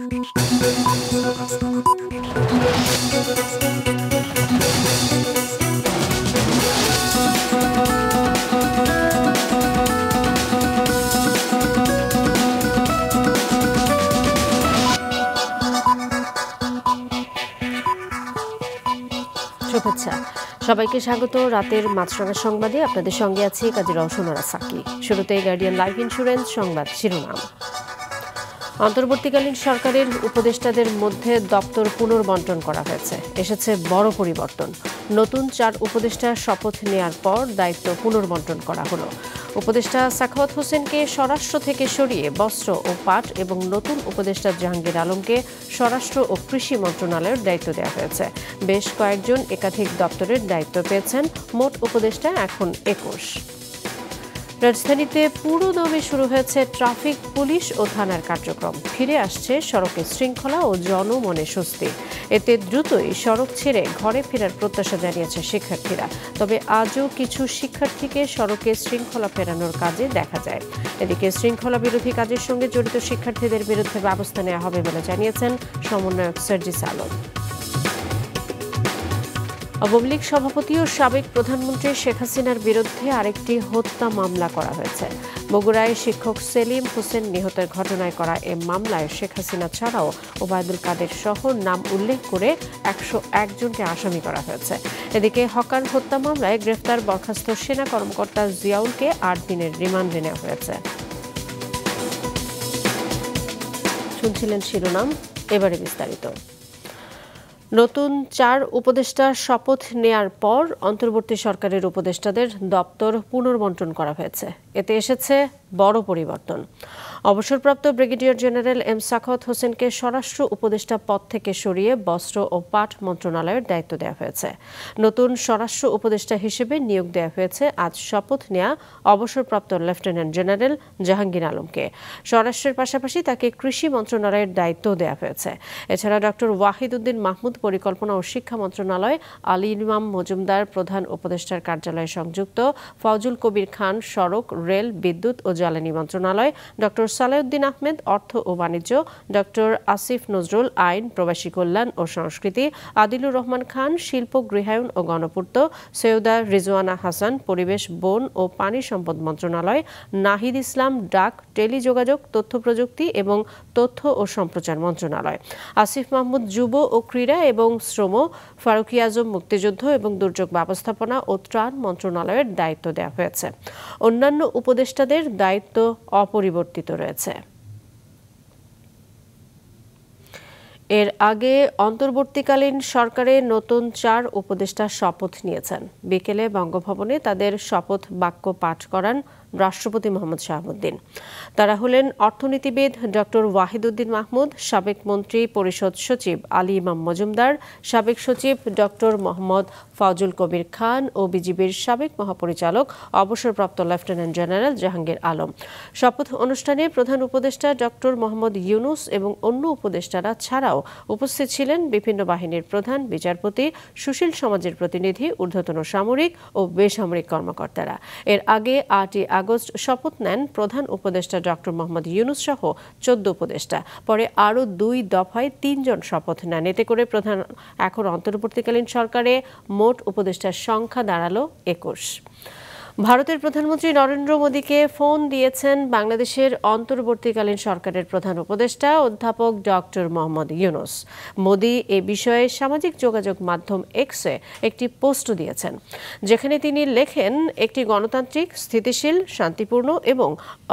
শুভেচ্ছা, সবাইকে স্বাগত রাতের মাছরাঙা সংবাদে। আপনাদের সঙ্গে আছি কাজী রওশনারা সাকি। শুরুতে গার্ডিয়ান লাইফ ইন্স্যুরেন্স সংবাদ শিরোনাম। অন্তর্বর্তীকালীন সরকারের উপদেষ্টাদের মধ্যে দপ্তর পুনর্বণ্টন করা হয়েছে। এসেছে বড় পরিবর্তন। নতুন 4 উপদেষ্টার শপথ নেয়ার পর দায়িত্ব পুনর্বণ্টন করা হলো। উপদেষ্টা সাখাওয়াত হোসেনকে স্বরাষ্ট্র থেকে সরিয়ে বস্ত্র ও পাট এবং নতুন উপদেষ্টা জাহাঙ্গীর আলমকে স্বরাষ্ট্র ও কৃষি মন্ত্রণালয়ের দায়িত্ব দেওয়া হয়েছে। বেশ কয়েকজন একাধিক দপ্তরের দায়িত্ব পেয়েছেন। মোট উপদেষ্টা এখন 21। রাজধানীতে পুরোদমে শুরু হয়েছে ট্রাফিক পুলিশ ও থানার কার্যক্রম। ফিরে আসছে সড়কে শৃঙ্খলা ও জনমনে স্বস্তি। এতে দ্রুতই সড়ক ছেড়ে ঘরে ফেরার প্রত্যাশা জানিয়েছে শিক্ষার্থীরা। তবে আজও কিছু শিক্ষার্থীকে সড়কে শৃঙ্খলা ফেরানোর কাজে দেখা যায়। এদিকে শৃঙ্খলা বিরোধী কাজের সঙ্গে জড়িত শিক্ষার্থীদের বিরুদ্ধে ব্যবস্থা নেওয়া হবে বলে জানিয়েছেন সমন্বয়ক সার্জিস আলম। আওয়ামী লীগ সভাপতি ও সাবেক প্রধানমন্ত্রী শেখ হাসিনার বিরুদ্ধে আরেকটি হত্যা মামলা করা হয়েছে। বগুড়ায় শিক্ষক সেলিম হোসেন নিহতের ঘটনায় করা এ মামলায় শেখ হাসিনা ছাড়াও ওবায়দুল কাদের সহ নাম উল্লেখ করে 101 জনকে আসামি করা হয়েছে। এদিকে হকার হত্যা মামলায় গ্রেফতার বরখাস্ত সেনা কর্মকর্তা জিয়াউলকে 8 দিনের রিমান্ডে নেওয়া হয়েছে। শুনছিলেন শিরোনাম, এবারে বিস্তারিত। নতুন 4 উপদেষ্টার শপথ নেয়ার পর অন্তর্বর্তী সরকারের উপদেষ্টাদের দপ্তর পুনর্বণ্টন করা হয়েছে। এতে এসেছে বড় পরিবর্তন। অবসরপ্রাপ্ত ব্রিগেডিয়ার জেনারেল এম সাখাওয়াত হোসেনকে স্বরাষ্ট্র উপদেষ্টা পদ থেকে সরিয়ে বস্ত্র ও পাট মন্ত্রণালয়ের দায়িত্ব দেওয়া হয়েছে। নতুন স্বরাষ্ট্র উপদেষ্টা হিসেবে নিয়োগ দেওয়া হয়েছে আজ শপথ নেয়া অবসরপ্রাপ্ত লেফটেন্যান্ট জেনারেল জাহাঙ্গীর আলমকে। স্বরাষ্ট্রের পাশাপাশি তাকে কৃষি মন্ত্রণালয়ের দায়িত্ব দেওয়া হয়েছে। এছাড়া ডক্টর ওয়াহিদ উদ্দিন মাহমুদ পরিকল্পনা ও শিক্ষা মন্ত্রণালয়, আলী ইমাম মজুমদার প্রধান উপদেষ্টার কার্যালয়ে সংযুক্ত, ফজল কবির খান সড়ক, রেল, বিদ্যুৎ ও জ্বালানি মন্ত্রণালয়, ডক্টর সালাউদ্দিন আহমেদ অর্থ ও বাণিজ্য, ডক্টর আসিফ নজরুল আইন, প্রবাসী কল্যাণ ও সংস্কৃতি, আদিলুর রহমান খান শিল্প, গৃহায়ন ও গণপূর্ত, সৈয়দা রিজওয়ানা হাসান পরিবেশ, বন ও পানি সম্পদ মন্ত্রণালয়, নাহিদ ইসলাম ডাক, টেলিযোগাযোগ, তথ্য প্রযুক্তি এবং তথ্য ও সম্প্রচার মন্ত্রণালয়, আসিফ মাহমুদ যুব ও ক্রীড়া এবং শ্রম, ফারুকি আজম মুক্তিযুদ্ধ এবং দুর্যোগ ব্যবস্থাপনা ও ত্রাণ মন্ত্রণালয়ের দায়িত্ব দেওয়া হয়েছে। অন্যান্য উপদেষ্টাদের দায়িত্ব অপরিবর্তিত রয়েছে। এর আগে অন্তর্বর্তীকালীন সরকারে নতুন 4 উপদেষ্টা শপথ নিয়েছেন। বিকেলে বঙ্গভবনে তাদের শপথ বাক্য পাঠ করান রাষ্ট্রপতি মোহাম্মদ শাহাবুদ্দিন। তারা হলেন অর্থনীতিবিদ ডক্টর ওয়াহিদ উদ্দিন মাহমুদ, সাবেক মন্ত্রী পরিষদ সচিব আলী ইমাম মজুমদার, সাবেক সচিব ডক্টর মোহাম্মদ ফজল কবির খান ও বিজিবির সাবেক মহাপরিচালক অবসরপ্রাপ্ত লেফটেন্যান্ট জেনারেল জাহাঙ্গীর আলম। শপথ অনুষ্ঠানে প্রধান উপদেষ্টা ডক্টর মোহাম্মদ ইউনুস এবং অন্য উপদেষ্টারা ছাড়াও উপস্থিত ছিলেন বিভিন্ন বাহিনীর প্রধান, বিচারপতি, সুশীল সমাজের প্রতিনিধি, ঊর্ধ্বতন সামরিক ও বেসামরিক কর্মকর্তারা। এর আগে 8 আগস্ট শপথ নেন প্রধান উপদেষ্টা ডক্টর মোহাম্মদ ইউনুস সহ 14 উপদেষ্টা। পরে আরও 2 দফায় 3 জন শপথ নেন। এতে করে এখন অন্তর্বর্তীকালীন সরকারে মোট উপদেষ্টার সংখ্যা দাঁড়ালো 21। ভারতের প্রধানমন্ত্রী নরেন্দ্র মোদীকে ফোন দিয়েছেন বাংলাদেশের অন্তর্বর্তীকালীন সরকারের প্রধান উপদেষ্টা অধ্যাপক ডক্টর মোহাম্মদ ইউনুস। মোদী এ বিষয়ে সামাজিক যোগাযোগ মাধ্যম এক্সে একটি পোস্ট দিয়েছেন, যেখানে তিনি লেখেন, একটি গণতান্ত্রিক, স্থিতিশীল, শান্তিপূর্ণ এবং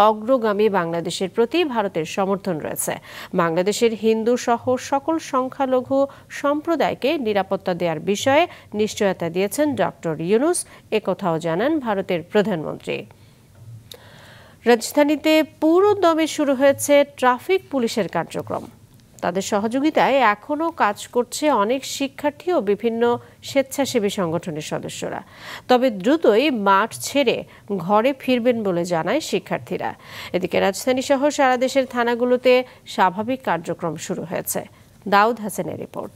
অগ্রগামী বাংলাদেশের প্রতি ভারতের সমর্থন রয়েছে। বাংলাদেশের হিন্দু সহ সকল সংখ্যালঘু সম্প্রদায়কে নিরাপত্তা দেওয়ার বিষয়ে নিশ্চয়তা দিয়েছেন ডক্টর ইউনুস। একথাও জানান ভারতের প্রধানমন্ত্রী। রাজধানীতে পুরোদমে শুরু হয়েছে ট্রাফিক পুলিশের কার্যক্রম। তাদের সহযোগিতায় এখনও কাজ করছে অনেক শিক্ষার্থী ও বিভিন্ন স্বেচ্ছাসেবী সংগঠনের সদস্যরা। তবে দ্রুতই মাঠ ছেড়ে ঘরে ফিরবেন বলে জানায় শিক্ষার্থীরা। এদিকে রাজধানী সহ সারা দেশের থানাগুলোতে স্বাভাবিক কার্যক্রম শুরু হয়েছে। দাউদ হাসানের রিপোর্ট।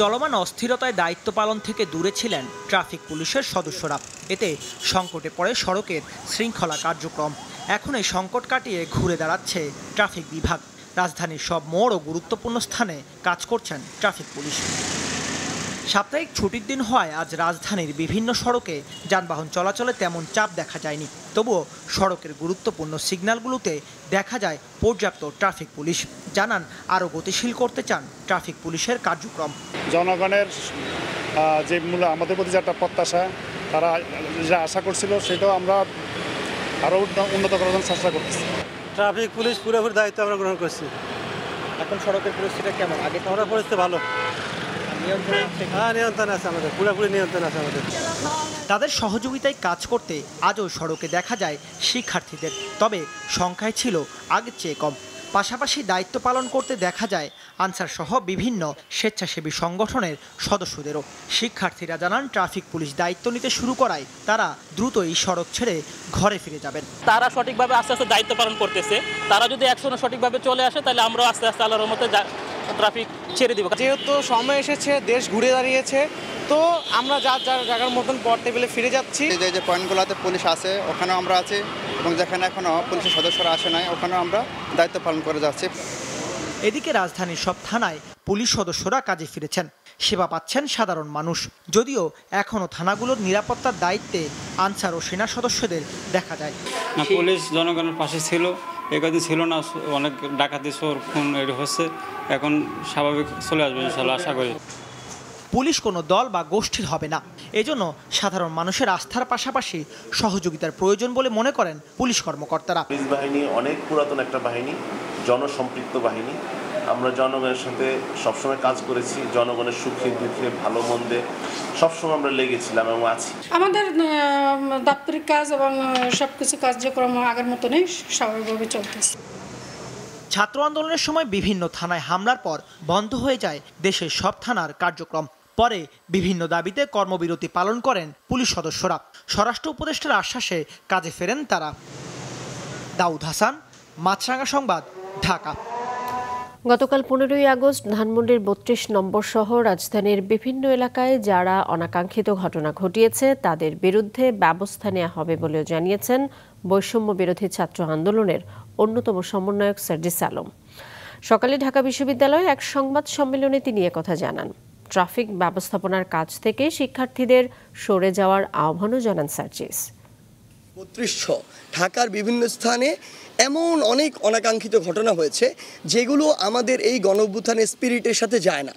চলমান অস্থিরতায় দায়িত্ব পালন থেকে দূরে ছিলেন ট্রাফিক পুলিশের সদস্যরা। এতে সংকটে পড়ে সড়কের শৃঙ্খলা কার্যক্রম। এখন এই সংকট কাটিয়ে ঘুরে দাঁড়াচ্ছে ট্রাফিক বিভাগ। রাজধানীর সব মোড় ও গুরুত্বপূর্ণ স্থানে কাজ করছেন ট্রাফিক পুলিশ। সাপ্তাহিক ছুটির দিন হওয়ায় আজ রাজধানীর বিভিন্ন সড়কে যানবাহন চলাচলে তেমন চাপ দেখা যায়নি। তবুও সড়কের গুরুত্বপূর্ণ সিগন্যালগুলোতে দেখা যায় পর্যাপ্ত ট্রাফিক পুলিশ। জানান আরও গতিশীল করতে চান ট্রাফিক পুলিশের কার্যক্রম। জনগণের যে মূল্য আমাদের প্রতি যে একটা প্রত্যাশা, তারা যা আশা করছিল সেটাও আমরা আরও উন্নত করার জন্য চেষ্টা করতেছি। ট্রাফিক পুলিশ পুরোপুরি দায়িত্ব আমরা গ্রহণ করছি। এখন সড়কের পরিস্থিতি কেমন? আগে আমরা পরিস্থিতি ভালো, নিয়ন্ত্রণ আছে, আমাদের পুরোপুরি নিয়ন্ত্রণ আছে আমাদের। তাদের সহযোগিতায় কাজ করতে আজও সড়কে দেখা যায় শিক্ষার্থীদের, তবে সংখ্যায় ছিল আগের চেয়ে কম। পাশাপাশি দায়িত্ব পালন করতে দেখা যায় আনসার সহ বিভিন্ন স্বেচ্ছাসেবী সংগঠনের সদস্যদেরও। শিক্ষার্থীরা জানান ট্রাফিক পুলিশ দায়িত্ব নিতে শুরু করায় তারা দ্রুতই সড়ক ছেড়ে ঘরে ফিরে যাবেন। তারা সঠিকভাবে আস্তে আস্তে দায়িত্ব পালন করতেছে। তারা যদি একসঙ্গে সঠিকভাবে চলে আসে তাহলে আমরাও আস্তে আস্তে আল্লাহর মতো ট্রাফিক ছেড়ে দিব। যেহেতু সময় এসেছে, দেশ ঘুরে দাঁড়িয়েছে, তো আমরা যার জায়গার মতন পর টেবিলে ফিরে যাচ্ছি। যে পয়েন্টগুলোতে পুলিশ আছে ওখানেও আমরা আছি, এবং যেখানে এখনও পুলিশের সদস্যরা আসে নাই ওখানেও আমরা দায়িত্ব পালন করে যাচ্ছি। এদিকে রাজধানীর সব থানায় পুলিশ সদস্যরা কাজে ফিরেছেন, সেবা পাচ্ছেন সাধারণ মানুষ। যদিও এখনও থানাগুলোর নিরাপত্তার দায়িত্বে আনসার ও সেনা সদস্যদের দেখা যায়। পুলিশ জনগণের পাশে ছিল, একদিন ছিল না, অনেক ডাকাতি চোর খুন এর হচ্ছে, এখন স্বাভাবিক চলে আসবে ইনশাআল্লাহ আশা করি। পুলিশ কোনো দল বা গোষ্ঠীর হবে না, এজন্য সাধারণ মানুষের আস্থার পাশাপাশি সহযোগিতার প্রয়োজন বলে মনে করেন পুলিশ কর্মকর্তারা। পুলিশ বাহিনী অনেক পুরাতন একটা বাহিনী, জনসম্পৃক্ত বাহিনী। আমরা জনগণের সাথে সবসময় কাজ করেছি, জনগণের সুখে দুঃখে ভালো মন্দে সবসময় আমরা লেগেছিলাম এবং আছি। আমাদের দাপ্তরিক কাজ এবং সবকিছু কার্যক্রম আগের মতনই স্বাভাবিকভাবে চলতেছে। ছাত্র আন্দোলনের সময় বিভিন্ন থানায় হামলার পর বন্ধ হয়ে যায় দেশের সব থানার কার্যক্রম। পরে বিভিন্ন দাবিতে কর্মবিরতি পালন করেন পুলিশ সদস্যরা। স্বরাষ্ট্র উপদেষ্টার আশ্বাসে কাজে ফেরেন তারা। দাউদ হাসান, মাছরাঙা সংবাদ, ঢাকা। গতকাল 15ই আগস্ট ধানমন্ডির 32 নম্বর সহ রাজধানীর বিভিন্ন এলাকায় যারা অনাকাঙ্ক্ষিত ঘটনা ঘটিয়েছে তাদের বিরুদ্ধে ব্যবস্থা নেওয়া হবে বলেও জানিয়েছেন বৈষম্য বিরোধী ছাত্র আন্দোলনের অন্যতম সমন্বয়ক সার্জিস আলম। সকালে ঢাকা বিশ্ববিদ্যালয়ে এক সংবাদ সম্মেলনে তিনি একথা জানান। ট্রাফিক ব্যবস্থাপনার কাজ থেকে শিক্ষার্থীদের সরে যাওয়ার আহ্বানও জানান সার্জিস। 3200 ঢাকার বিভিন্ন স্থানে এমন অনেক অনাকাঙ্ক্ষিত ঘটনা হয়েছে যেগুলো আমাদের এই গণঅভ্যুত্থানের স্পিরিটের সাথে যায় না।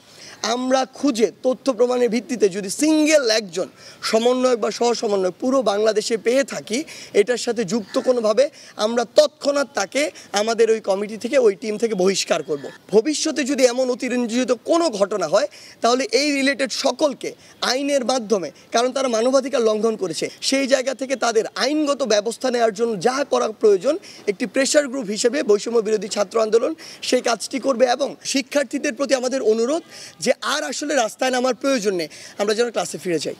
আমরা খুঁজে তথ্য প্রমাণের ভিত্তিতে যদি সিঙ্গেল একজন সমন্বয়ক বা সহ সমন্বয়ক পুরো বাংলাদেশে পেয়ে থাকি, এটার সাথে যুক্ত কোনোভাবে আমরা তৎক্ষণাৎ তাকে আমাদের ওই কমিটি থেকে, ওই টিম থেকে বহিষ্কার করব। ভবিষ্যতে যদি এমন অতিরঞ্জিত কোনো ঘটনা হয় তাহলে এই রিলেটেড সকলকে আইনের মাধ্যমে, কারণ তারা মানবাধিকার লঙ্ঘন করেছে, সেই জায়গা থেকে তাদের আইনগত ব্যবস্থা নেওয়ার জন্য যা করা প্রয়োজন একটি প্রেশার গ্রুপ হিসেবে বৈষম্য বিরোধী ছাত্র আন্দোলন সেই কাজটি করবে। এবং শিক্ষার্থীদের প্রতি আমাদের অনুরোধ যে আর আসলে রাস্তায় নামার প্রয়োজন নেই, আমরা যেন ক্লাসে ফিরে যাই।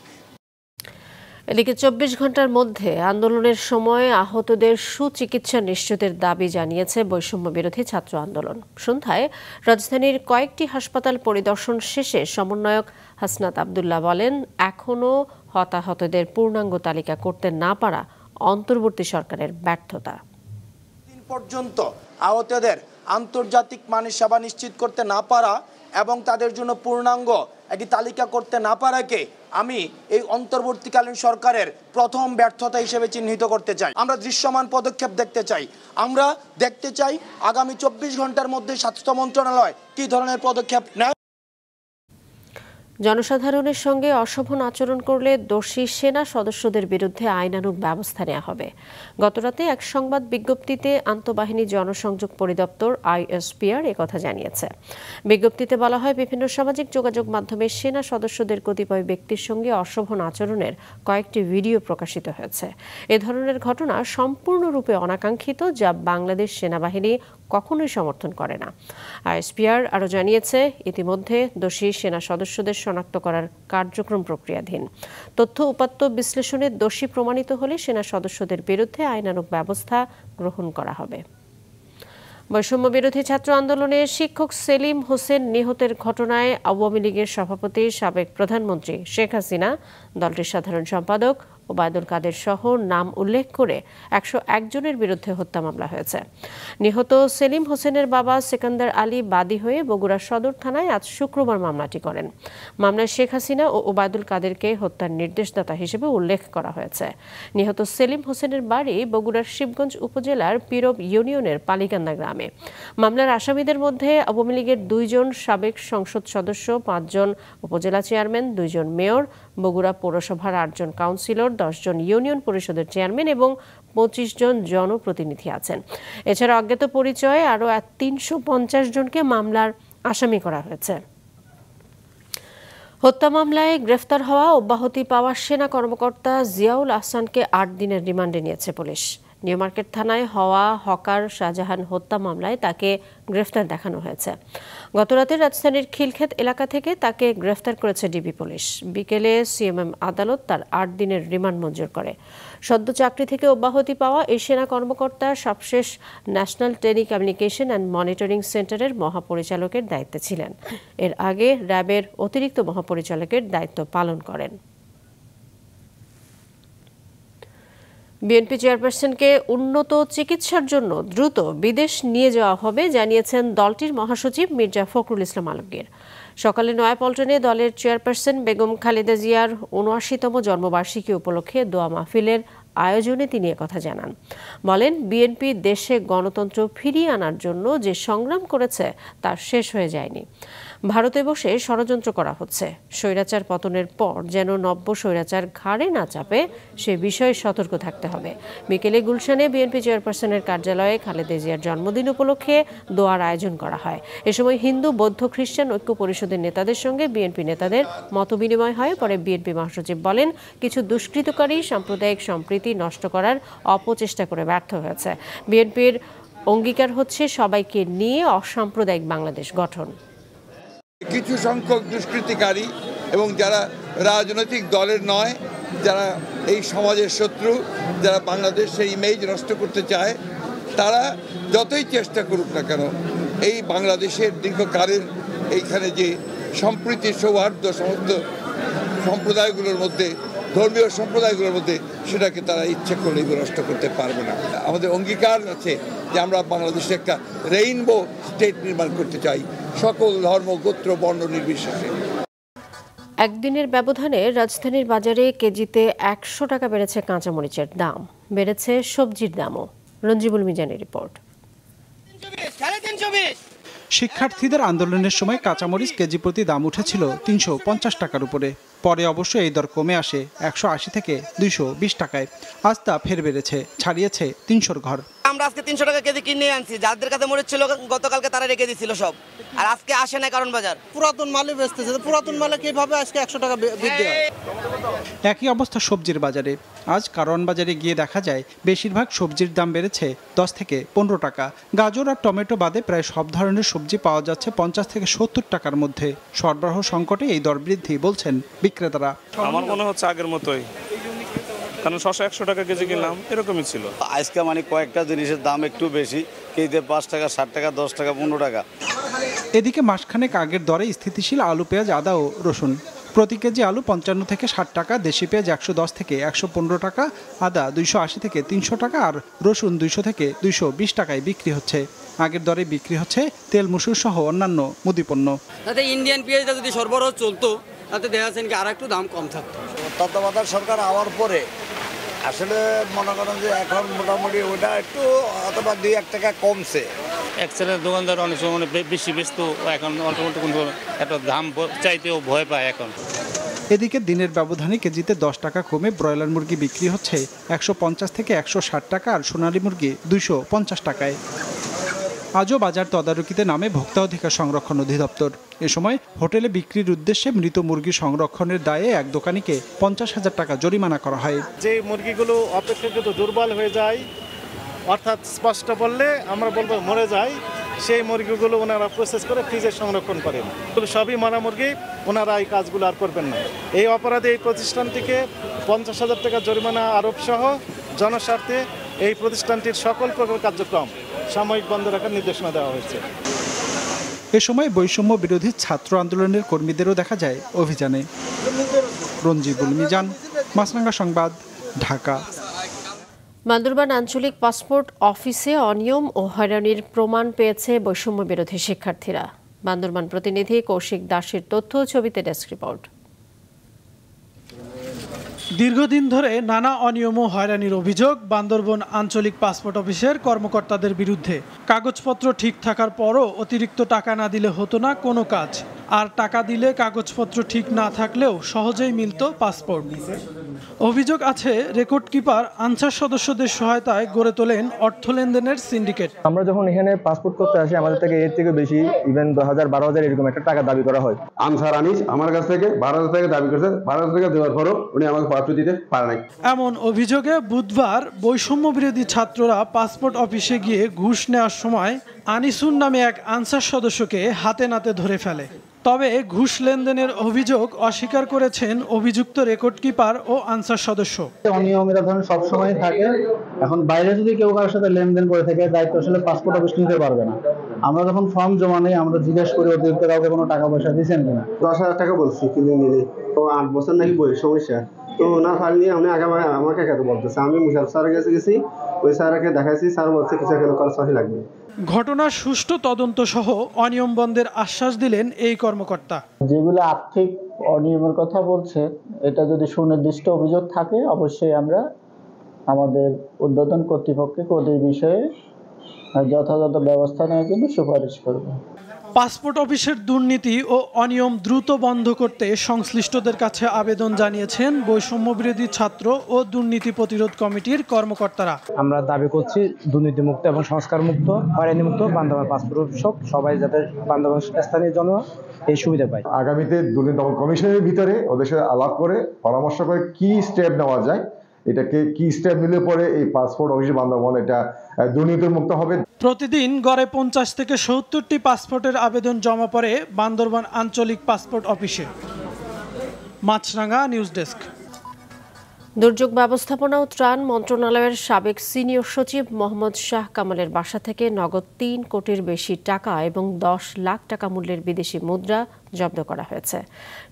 এদিকে 24 ঘন্টার মধ্যে আন্দোলনের সময় আহতদের সুচিকিৎসা নিশ্চিতের দাবি জানিয়েছে বৈষম্য বিরোধী ছাত্র আন্দোলন। সন্ধ্যায় রাজধানীর কয়েকটি হাসপাতাল পরিদর্শন শেষে সমন্বয়ক হাসনাত আব্দুল্লাহ বলেন, এখনও হতাহতদের পূর্ণাঙ্গ তালিকা করতে না পারা অন্তর্বর্তী সরকারের ব্যর্থতা। দিন পর্যন্ত আহতদের আন্তর্জাতিক মানের সেবা নিশ্চিত করতে না পারা এবং তাদের জন্য পূর্ণাঙ্গ একটি তালিকা করতে না পারাকে আমি এই অন্তর্বর্তীকালীন সরকারের প্রথম ব্যর্থতা হিসেবে চিহ্নিত করতে চাই। আমরা দৃশ্যমান পদক্ষেপ দেখতে চাই। আমরা দেখতে চাই আগামী 24 ঘন্টার মধ্যে স্বাস্থ্য মন্ত্রণালয় কী ধরনের পদক্ষেপ নেয়। জনসাধারণের সঙ্গে অশোভন আচরণ করলে দোষী সেনা সদস্যদের বিরুদ্ধে আইনানুগ ব্যবস্থা নেওয়া হবে। গতরাতে এক সংবাদ বিজ্ঞপ্তিতে আন্তঃবাহিনী জনসংযোগ পরিদপ্তর ISPR একথা জানিয়েছে। বিজ্ঞপ্তিতে বলা হয়, বিভিন্ন সামাজিক যোগাযোগ মাধ্যমে সেনা সদস্যদের কতিপয় ব্যক্তির সঙ্গে অশোভন আচরণের কয়েকটি ভিডিও প্রকাশিত হয়েছে। এ ধরনের ঘটনা সম্পূর্ণরূপে অনাকাঙ্ক্ষিত, যা বাংলাদেশ সেনাবাহিনী কখনোই সমর্থন করে না। ISPR আরও জানিয়েছে, ইতিমধ্যে দোষী সেনা সদস্যদের শনাক্ত করার কার্যক্রম প্রক্রিয়াধীন। তথ্য উপাত্ত বিশ্লেষণে দোষী প্রমাণিত হলে সেনা সদস্যদের বিরুদ্ধে আইনানুগ ব্যবস্থা গ্রহণ করা হবে। বৈষম্য বিরোধী ছাত্র আন্দোলনে শিক্ষক সেলিম হোসেন নিহতের ঘটনায় আওয়ামী লীগের সভাপতি, সাবেক প্রধানমন্ত্রী শেখ হাসিনা, দলটির সাধারণ সম্পাদক ওবায়দুল কাদের সহ নাম উল্লেখ করে 101 জনের বিরুদ্ধে হত্যা মামলা হয়েছে। নিহত সেলিম হোসেনের বাবা সেকান্দার আলী বাদী হয়ে বগুড়া সদর থানায় আজ শুক্রবার মামলাটি করেন। মামলায় শেখ হাসিনা ও ওবায়দুল কাদেরকে হত্যার নির্দেশদাতা হিসেবে উল্লেখ করা হয়েছে। নিহত সেলিম হোসেনের বাড়ি বগুড়ার শিবগঞ্জ উপজেলার পীরব ইউনিয়নের পালিকান্দা গ্রামে। মামলার আসামিদের মধ্যে আওয়ামী লীগের 2 জন সাবেক সংসদ সদস্য, 5 জন উপজেলা চেয়ারম্যান, 2 জন মেয়র, বগুড়া পৌরসভার 8 জন কাউন্সিলর, 10 জন ইউনিয়ন পরিষদের চেয়ারম্যান এবং 25 জন জনপ্রতিনিধি আছেন। এছাড়া অজ্ঞাত পরিচয়ে আরও 350 জনকে মামলার আসামি করা হয়েছে। হত্যা মামলায় গ্রেফতার হওয়া অব্যাহতি পাওয়া সেনা কর্মকর্তা জিয়াউল আহসানকে 8 দিনের রিমান্ডে নিয়েছে পুলিশ। নিউ মার্কেট থানায় হওয়া হকার শাহজাহান হত্যা মামলায় তাকে গ্রেফতার দেখানো হয়েছে। গতরাতে রাজধানীর খিলক্ষেত এলাকা থেকে তাকে গ্রেফতার করেছে ডিবি পুলিশ। বিকেলে সিএমএম আদালত তার 8 দিনের রিমান্ড মঞ্জুর করে। সদ্য চাকরি থেকে অব্যাহতি পাওয়া এই সেনা কর্মকর্তা সবশেষ ন্যাশনাল টেলিকমিউনিকেশন অ্যান্ড মনিটরিং সেন্টারের মহাপরিচালকের দায়িত্বে ছিলেন। এর আগে র্যাবের অতিরিক্ত মহাপরিচালকের দায়িত্ব পালন করেন। বিএনপি চেয়ারপারসনকে উন্নত চিকিৎসার জন্য দ্রুত বিদেশ নিয়ে যাওয়া হবে জানিয়েছেন দলটির মহাসচিব মির্জা ফখরুল ইসলাম আলমগীর। সকালে নয়াপল্টনে দলের চেয়ারপারসন বেগম খালেদা জিয়ার ৭৯তম জন্মবার্ষিকী উপলক্ষে দোয়া মাহফিলের আয়োজনে তিনি একথা জানান। বলেন, বিএনপি দেশে গণতন্ত্র ফিরিয়ে আনার জন্য যে সংগ্রাম করেছে তা শেষ হয়ে যায়নি। ভারতে বসে ষড়যন্ত্র করা হচ্ছে। স্বৈরাচার পতনের পর যেন নব্য স্বৈরাচার ঘাড়ে না চাপে সে বিষয়ে সতর্ক থাকতে হবে। বিকেলে গুলশানে বিএনপি চেয়ারপারসনের কার্যালয়ে খালেদা জিয়ার জন্মদিন উপলক্ষে দোয়ার আয়োজন করা হয়। এ সময় হিন্দু, বৌদ্ধ, খ্রিস্টান ঐক্য পরিষদের নেতাদের সঙ্গে বিএনপি নেতাদের মতবিনিময় হয়। পরে বিএনপি মহাসচিব বলেন, কিছু দুষ্কৃতকারী সাম্প্রদায়িক সম্প্রীতি নষ্ট করার অপচেষ্টা করে ব্যর্থ হয়েছে। বিএনপির অঙ্গীকার হচ্ছে সবাইকে নিয়ে অসাম্প্রদায়িক বাংলাদেশ গঠন। কিছু সংখ্যক দুষ্কৃতিকারী এবং যারা রাজনৈতিক দলের নয়, যারা এই সমাজের শত্রু, যারা বাংলাদেশের ইমেজ নষ্ট করতে চায়, তারা যতই চেষ্টা করুক না কেন এই বাংলাদেশের দীর্ঘকালের এইখানে যে সম্প্রীতি, সৌহার্দ্য সমস্ত সম্প্রদায়গুলোর মধ্যে, ধর্মীয় সম্প্রদায়গুলোর মধ্যে, সেটাকে তারা ইচ্ছে করলেই নষ্ট করতে পারবে না। আমাদের অঙ্গীকার আছে যে আমরা বাংলাদেশে একটা রেইনবো স্টেট নির্মাণ করতে চাই, সকল ধর্ম, গোত্র, বর্ণ নির্বিশেষে। একদিনের ব্যবধানে রাজধানীর বাজারে কেজিতে 100 টাকা বেড়েছে কাঁচামরিচের দাম, বেড়েছে সবজির দামও। রঞ্জিবুল মিজানের রিপোর্ট। শিক্ষার্থীদের আন্দোলনের সময় কাঁচামরিচ কেজি প্রতি দাম উঠেছিল 350 টাকার উপরে। পরে অবশ্য এই দর কমে আসে 180 থেকে 220 টাকায়। আজ তা ফের বেড়েছে, ছাড়িয়েছে 300 ঘর। আমরা আজকে 300 টাকা কেজি কিনে আনছি, যাদের কাছে মরিচ ছিল গতকালকে তারা রেখে দিয়েছিল সব, আর আজকে আসে না কারণ বাজার পুরাতন মালে বেচতেছে। পুরাতন মালে কিভাবে আজকে 100 টাকা বৃদ্ধি হয়? একই অবস্থা সবজির বাজারে। আজ কারণ বাজারে গিয়ে দেখা যায় বেশিরভাগ সবজির দাম বেড়েছে 10 থেকে 15 টাকা। গাজর আর টমেটো বাদে প্রায় সব ধরনের সবজি পাওয়া যাচ্ছে 50 থেকে 70 টাকার মধ্যে। সরবরাহ সংকটে এই দর বৃদ্ধি বলছেন বিক্রেতারা। আমার মনে হচ্ছে আগের মতোই, কারণ শসা 100 টাকা কেজি কিনলাম, এরকমই ছিল। আজকে মানে কয়েকটা জিনিসের দাম একটু বেশি, কেজিতে 5 টাকা, 60 টাকা, 10 টাকা, 15 টাকা। এদিকে মাসখানেক আগের দরে স্থিতিশীল আলু, পেঁয়াজ, আদা ও রসুন। প্রতি কেজি আলু 55 থেকে 60 টাকা, দেশি পেঁয়াজ 110 থেকে 115 টাকা, আদা 280 থেকে 300 টাকা আর রসুন 200 থেকে 220 টাকায় বিক্রি হচ্ছে। আগের দরে বিক্রি হচ্ছে তেল, মসুর সহ অন্যান্য মুদিপণ্য। তাতে ইন্ডিয়ান পেঁয়াজটা যদি সরবরাহ চলতো তাতে দেখা যাচ্ছে কি আর একটু দাম কম থাকতো। তত্ত্বাবধায়ক সরকার আওয়ার পরে আসলে মনে করেন যে এখন মোটামুটি ওটা একটু অথবা 2-1 টাকা কমছে। এক শ্রেণীর দোকানদার অনেক সময় বেশি ব্যস্ত, এখন একটা দাম চাইতেও ভয় পায় এখন। এদিকে দিনের ব্যবধানে কেজিতে 10 টাকা কমে ব্রয়লার মুরগি বিক্রি হচ্ছে 150 থেকে 160 টাকা আর সোনালী মুরগি 250 টাকায়। আজও বাজার তদারকিতে নামে ভোক্তা অধিকার সংরক্ষণ অধিদপ্তর। এ সময় হোটেলে বিক্রির উদ্দেশ্যে মৃত মুরগি সংরক্ষণের দায়ে এক দোকানিকে 50,000 টাকা জরিমানা করা হয়। যে মুরগিগুলো অপেক্ষাকৃত দুর্বল হয়ে যায়, অর্থাৎ স্পষ্ট বললে আমরা বলবো মরে যায়, সেই মুরগিগুলো ওনারা প্রসেস করে ফ্রিজে সংরক্ষণ করেন। সবই মরা মুরগি, ওনারা এই কাজগুলো আর করবেন না। এই অপরাধে এই প্রতিষ্ঠানটিকে 50,000 টাকা জরিমানা আরোপ সহ জনস্বার্থে এই প্রতিষ্ঠানটির সকল প্রকার কার্যক্রম সাময়িক বন্ধ রাখার নির্দেশনা দেওয়া হয়েছে। এ সময় বৈষম্য বিরোধী ছাত্র আন্দোলনের কর্মীদেরও দেখা যায় অভিযানে। রঞ্জিবুল মিজান, মাছরাঙ্গা সংবাদ, ঢাকা। বান্দরবান আঞ্চলিক পাসপোর্ট অফিসে অনিয়ম ও হয়রানির প্রমাণ পেয়েছে বৈষম্য বিরোধী শিক্ষার্থীরা। বান্দরবান প্রতিনিধি কৌশিক দাসের তথ্য, ছবিতে ডেস্ক রিপোর্ট। দীর্ঘদিন ধরে নানা অনিয়ম ও হয়রানির অভিযোগ বান্দরবান আঞ্চলিক পাসপোর্ট অফিসের কর্মকর্তাদের বিরুদ্ধে। কাগজপত্র ঠিক থাকার পরও অতিরিক্ত টাকা না দিলে হতো না কোনো কাজ, আর টাকা দিলে কাগজপত্র ঠিক না থাকলেও সহজেই মিলত পাসপোর্ট। অভিযোগ আছে রেকর্ড কিপার আনসার সদস্যদের সহায়তায় গড়ে তোলেন অর্থ লেনদেনের সিন্ডিকেট। আমরা যখন এখানে পাসপোর্ট করতে আসি আমাদের থেকে এর থেকে বেশি ইভেন 10,000 12,000 এরকম একটা টাকা দাবি করা হয়। আনসার আনিস আমার কাছ থেকে 12,000 টাকা দাবি করছে, 12,000 টাকা দেওয়ার পরও উনি আমাকে পাসপোর্ট দিতে পারে নাই। এমন অভিযোগে বুধবার বৈষম্য বিরোধী ছাত্ররা পাসপোর্ট অফিসে গিয়ে ঘুষ নেওয়ার সময় আনিসুন নামে এক আনসার সদস্যকে হাতে নাতে ধরে ফেলে। তবে ঘুষ লেনদেনের অভিযোগ অস্বীকার করেছেন অভিযুক্ত রেকর্ড কিপার ও আনসার সদস্য। অনিয়ম এটা ধরনের সবসময় থাকে। এখন বাইরে যদি কেউ কারোর সাথে লেনদেন করে থাকে দায়িত্ব আসলে পাসপোর্ট অফিস নিতে পারবে না। আমরা যখন ফর্ম জমা নেই আমরা জিজ্ঞেস করি অতিরিক্ত কাউকে কোনো টাকা পয়সা দিয়েছেন কিনা। 10,000 টাকা বলছি কিনে নিলে, তো 8 বছর নাকি বই সমস্যা, তো না ফাইল নিয়ে আমি আমাকে কেন বলতেছে। আমি মুশারফ স্যারের কাছে গেছি, ওই স্যারকে দেখাইছি, স্যার বলছে কিছু কেন খরচ লাগবে। ঘটনার সুষ্ঠু তদন্ত সহ অনিয়ম বন্ধের আশ্বাস দিলেন এই কর্মকর্তা। যেগুলো আর্থিক অনিয়মের কথা বলছে এটা যদি সুনির্দিষ্ট অভিযোগ থাকে অবশ্যই আমরা আমাদের ঊর্ধ্বতন কর্তৃপক্ষকে ওদের বিষয়ে যথাযথ ব্যবস্থা নেওয়ার জন্য সুপারিশ করব। পাসপোর্ট অফিসের দুর্নীতি ও অনিয়ম দ্রুত বন্ধ করতে সংশ্লিষ্টদের কাছে আবেদন জানিয়েছেন বৈষম্য বিরোধী ছাত্র ও দুর্নীতি প্রতিরোধ কমিটির কর্মকর্তারা। আমরা দাবি করছি দুর্নীতিমুক্ত এবং সংস্কারমুক্ত, হয়রানিমুক্ত বান্দরবান পাসপোর্ট অফিস সবাই যাতে বান্দরবান স্থানীয় জন এই সুবিধা পায়। আগামীতে দুর্নীতি দমন কমিশনের ভিতরে ওদের সাথে আলাপ করে পরামর্শ করে কি স্টেপ নেওয়া যায়, এটাকে কি স্টেপ নিলে পরে এই পাসপোর্ট অফিস বান্দরবান এটা দুর্নীতিমুক্ত হবে। প্রতিদিন গড়ে 50 থেকে 70টি পাসপোর্টের আবেদন জমা পড়ে বান্দরবান আঞ্চলিক পাসপোর্ট অফিসে। মাছরাঙ্গা নিউজ ডেস্ক। দুর্যোগ ব্যবস্থাপনা ও ত্রাণ মন্ত্রণালয়ের সাবেক সিনিয়র সচিব মোহাম্মদ শাহ কামালের বাসা থেকে নগদ 3 কোটির বেশি টাকা এবং 10 লাখ টাকা মূল্যের বিদেশি মুদ্রা জব্দ করা হয়েছে।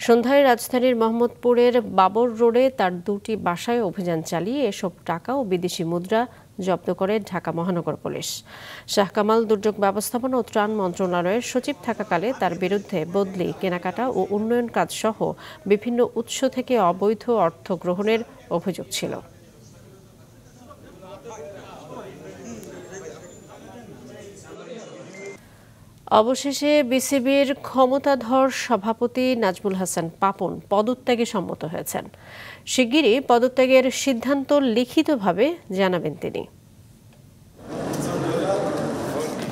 সন্ধ্যায় রাজধানীর মোহাম্মদপুরের বাবর রোডে তার 2টি বাসায় অভিযান চালিয়ে এসব টাকা ও বিদেশি মুদ্রা জব্দ করে ঢাকা মহানগর পুলিশ। শাহ কামাল দুর্যোগ ব্যবস্থাপনা ও ত্রাণ মন্ত্রণালয়ের সচিব থাকাকালে তার বিরুদ্ধে বদলি, কেনাকাটা ও উন্নয়ন কাজ সহ বিভিন্ন উৎস থেকে অবৈধ অর্থ গ্রহণের অভিযোগ ছিল। অবশেষে বিসিবির ক্ষমতাধর সভাপতি নাজমুল হাসান পাপন পদত্যাগে সম্মত হয়েছেন। শিগগিরই পদত্যাগের সিদ্ধান্ত লিখিতভাবে জানাবেন তিনি।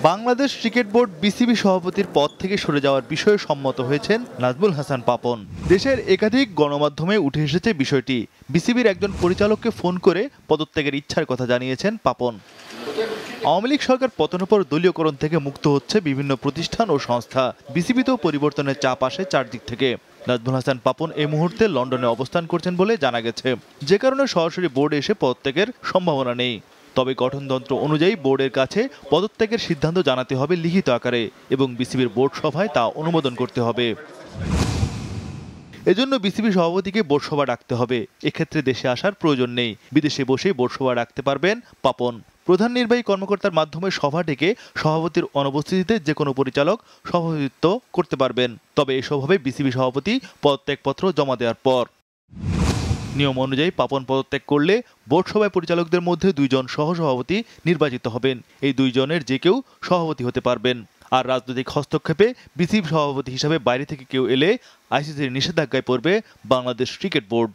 বাংলাদেশ ক্রিকেট বোর্ড বিসিবি সভাপতির পদ থেকে সরে যাওয়ার বিষয়ে সম্মত হয়েছেন নাজমুল হাসান পাপন। দেশের একাধিক গণমাধ্যমে উঠে এসেছে বিষয়টি। বিসিবির একজন পরিচালককে ফোন করে পদত্যাগের ইচ্ছার কথা জানিয়েছেন পাপন। আওয়ামী লীগ সরকার পতনের পর দলীয়করণ থেকে মুক্ত হচ্ছে বিভিন্ন প্রতিষ্ঠান ও সংস্থা। বিসিবিতেও পরিবর্তনের চাপ আসে চারদিক থেকে। নাজমুল হাসান পাপন এই মুহূর্তে লন্ডনে অবস্থান করছেন বলে জানা গেছে, যে কারণে সরাসরি বোর্ডে এসে পদত্যাগের সম্ভাবনা নেই। তবে গঠনতন্ত্র অনুযায়ী বোর্ডের কাছে পদত্যাগের সিদ্ধান্ত জানাতে হবে লিখিত আকারে এবং বিসিবির বোর্ড সভায় তা অনুমোদন করতে হবে। এজন্য বিসিবি সভাপতিকে বোর্ড সভা ডাকতে হবে। এক্ষেত্রে দেশে আসার প্রয়োজন নেই, বিদেশে বসে বোর্ড সভা ডাকতে পারবেন পাপন। প্রধান নির্বাহী কর্মকর্তার মাধ্যমে সভা ডেকে সভাপতির অনুপস্থিতিতে যে কোনো পরিচালক সভাপতিত্ব করতে পারবেন। তবে এসব হবে বিসিবি সভাপতি পদত্যাগপত্র জমা দেওয়ার পর। নিয়ম অনুযায়ী পাপন পদত্যাগ করলে বোর্ড সভায় পরিচালকদের মধ্যে 2 জন সহসভাপতি নির্বাচিত হবেন। এই 2 জনের যে কেউ সভাপতি হতে পারবেন। আর রাজনৈতিক হস্তক্ষেপে বিসিবি সভাপতি হিসাবে বাইরে থেকে কেউ এলে আইসিসির নিষেধাজ্ঞায় পড়বে বাংলাদেশ ক্রিকেট বোর্ড।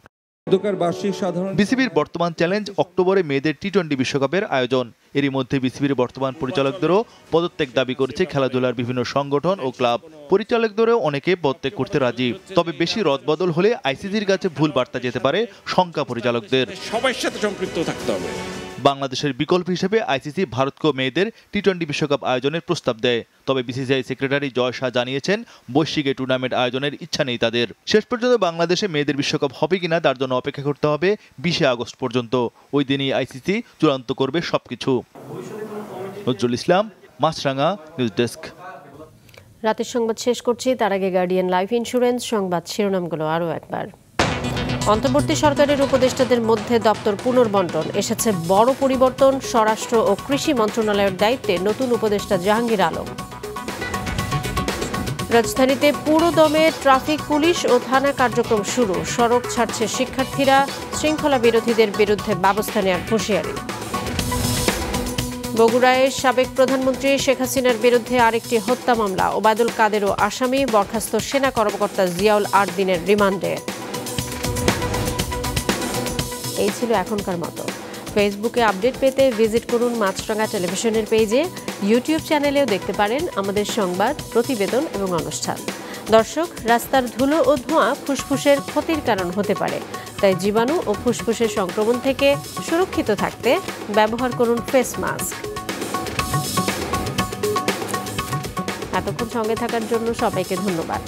বিসিবির বর্তমান চ্যালেঞ্জ অক্টোবরে মেয়েদের টি-20 বিশ্বকাপের আয়োজন। এরই মধ্যে বিসিবির বর্তমান পরিচালকদেরও পদত্যাগ দাবি করেছে খেলাধুলার বিভিন্ন সংগঠন ও ক্লাব। পরিচালকদেরও অনেকে পদত্যাগ করতে রাজি। তবে বেশি রদবদল হলে আইসিসির কাছে ভুল বার্তা যেতে পারে শঙ্কা পরিচালকদের। সবার সাথে সম্পৃক্ত থাকতে হবে। বাংলাদেশের বিকল্প হিসেবে আইসিসি ভারতকে মেয়েদের টি-20 বিশ্বকাপ আয়োজনের প্রস্তাব দেয়। তবে বিসিসিআই সেক্রেটারি জয় শাহ জানিয়েছেন বৈশ্বিক এই টুর্নামেন্ট আয়োজনের ইচ্ছা নেই তাদের। শেষ পর্যন্ত বাংলাদেশে মেয়েদের বিশ্বকাপ হবে কিনা তার জন্য অপেক্ষা করতে হবে 20 আগস্ট পর্যন্ত। ওই দিনই আইসিসি চূড়ান্ত করবে সবকিছু। নজরুল ইসলাম, মাছরাঙ্গা নিউজ ডেস্ক। রাতের সংবাদ শেষ করছি, তার আগে গার্ডিয়ান লাইফ ইন্স্যুরেন্স সংবাদ শিরোনামগুলো আরও একবার। অন্তর্বর্তী সরকারের উপদেষ্টাদের মধ্যে দপ্তর পুনর্বণ্টন, এসেছে বড় পরিবর্তন। স্বরাষ্ট্র ও কৃষি মন্ত্রণালয়ের দায়িত্বে নতুন উপদেষ্টা জাহাঙ্গীর আলম। রাজধানীতে পুরোদমে ট্রাফিক পুলিশ ও থানা কার্যক্রম শুরু। সড়ক ছাড়ছে শিক্ষার্থীরা, শৃঙ্খলা বিরোধীদের বিরুদ্ধে ব্যবস্থা নেওয়ার হুঁশিয়ারি। বগুড়ায় সাবেক প্রধানমন্ত্রী শেখ হাসিনার বিরুদ্ধে আরেকটি হত্যা মামলা। ওবায়দুল কাদেরও আসামি, বরখাস্ত সেনা কর্মকর্তা জিয়াউল 8 দিনের রিমান্ডে। এই ছিল এখনকার মতো। ফেসবুকে আপডেট পেতে ভিজিট করুন মাছরাঙা টেলিভিশনের পেজে। ইউটিউব চ্যানেলেও দেখতে পারেন আমাদের সংবাদ, প্রতিবেদন এবং অনুষ্ঠান। দর্শক, রাস্তার ধুলো ও ধোঁয়া ফুসফুসের ক্ষতির কারণ হতে পারে, তাই জীবাণু ও ফুসফুসের সংক্রমণ থেকে সুরক্ষিত থাকতে ব্যবহার করুন ফেস মাস্ক। এতক্ষণ সঙ্গে থাকার জন্য সবাইকে ধন্যবাদ।